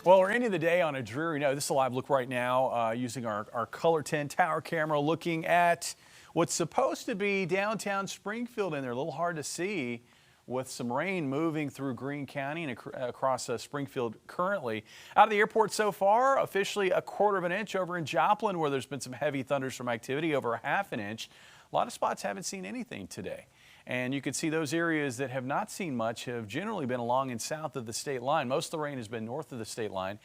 Well, we're ending the day on a dreary note. This is a live look right now using our Color 10 tower camera, looking at what's supposed to be downtown Springfield in there. A little hard to see with some rain moving through Greene County and across Springfield currently. Out of the airport so far, officially a quarter of an inch over in Joplin, where there's been some heavy thunderstorm activity, over a half an inch. A lot of spots haven't seen anything today. And you can see those areas that have not seen much have generally been along and south of the state line. Most of the rain has been north of the state line.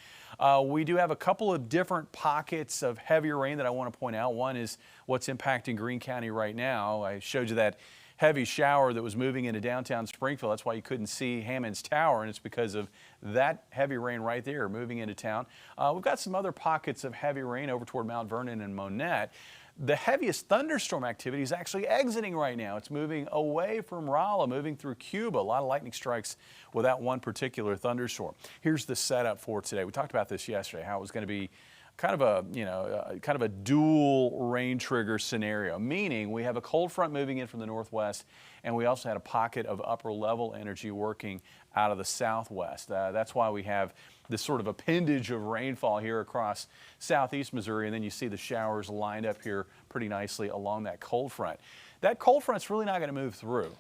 We do have a couple of different pockets of heavier rain that I want to point out. One is what's impacting Greene County right now. I showed you that heavy shower that was moving into downtown Springfield. That's why you couldn't see Hammond's Tower, and it's because of that heavy rain right there moving into town. We've got some other pockets of heavy rain over toward Mount Vernon and Monette. The heaviest thunderstorm activity is actually exiting right now. It's moving away from Rolla, moving through Cuba. A lot of lightning strikes with that one particular thunderstorm. Here's the setup for today. We talked about this yesterday, how it was going to be kind of a dual rain trigger scenario, meaning we have a cold front moving in from the northwest, and we also had a pocket of upper level energy working out of the southwest. That's why we have this sort of appendage of rainfall here across southeast Missouri, and then you see the showers lined up here pretty nicely along that cold front. That cold front's really not going to move through.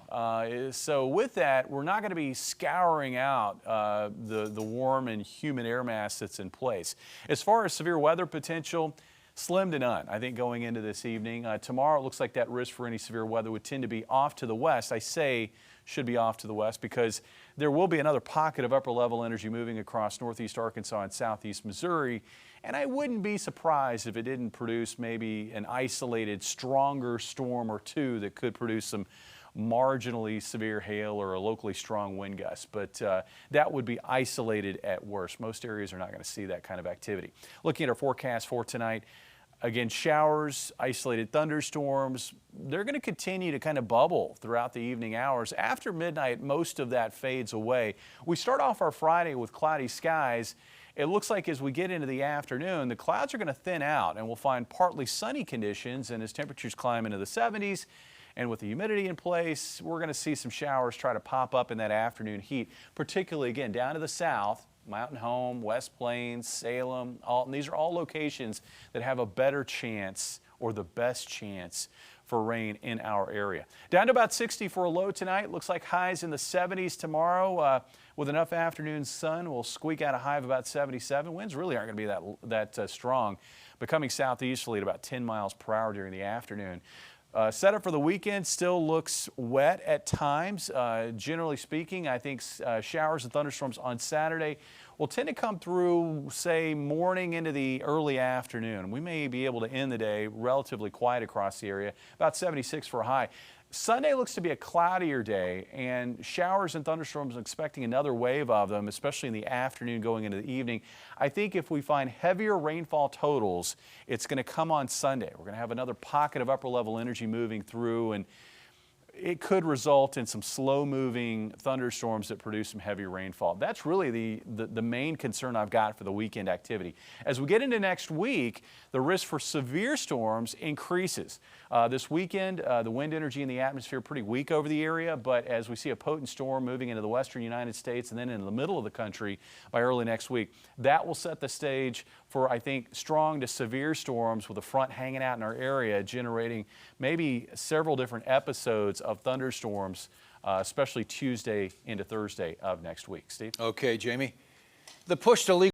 So with that, we're not going to be scouring out the warm and humid air mass that's in place. As far as severe weather potential, slim to none, I think, going into this evening. Tomorrow, it looks like that risk for any severe weather would tend to be off to the west. I say should be off to the west because there will be another pocket of upper level energy moving across northeast Arkansas and southeast Missouri. And I wouldn't be surprised if it didn't produce maybe an isolated stronger storm or two that could produce some marginally severe hail or a locally strong wind gust. But that would be isolated at worst. Most areas are not going to see that kind of activity. Looking at our forecast for tonight, again, showers, isolated thunderstorms, they're going to continue to kind of bubble throughout the evening hours. After midnight, most of that fades away. We start off our Friday with cloudy skies. It looks like as we get into the afternoon, the clouds are going to thin out and we'll find partly sunny conditions, and as temperatures climb into the 70s and with the humidity in place, we're going to see some showers try to pop up in that afternoon heat, particularly again down to the south. Mountain Home, West Plains, Salem, Alton. These are all locations that have a better chance or the best chance for rain in our area. Down to about 60 for a low tonight. Looks like highs in the 70s tomorrow. With enough afternoon sun, we'll squeak out a high of about 77. Winds really aren't going to be that strong, becoming southeasterly at about 10 miles per hour during the afternoon. Setup for the weekend still looks wet at times. Generally speaking, I think showers and thunderstorms on Saturday will tend to come through, say, morning into the early afternoon. We may be able to end the day relatively quiet across the area, about 76 for a high. Sunday looks to be a cloudier day, and showers and thunderstorms, expecting another wave of them, especially in the afternoon going into the evening. I think if we find heavier rainfall totals, it's going to come on Sunday. We're going to have another pocket of upper level energy moving through, and it could result in some slow-moving thunderstorms that produce some heavy rainfall. That's really the main concern I've got for the weekend activity. As we get into next week, the risk for severe storms increases. This weekend, the wind energy in the atmosphere pretty weak over the area, but as we see a potent storm moving into the western United States and then into the middle of the country by early next week, that will set the stage for, I think, strong to severe storms with a front hanging out in our area, generating maybe several different episodes of thunderstorms, especially Tuesday into Thursday of next week. Steve? Okay, Jamie. The push to legal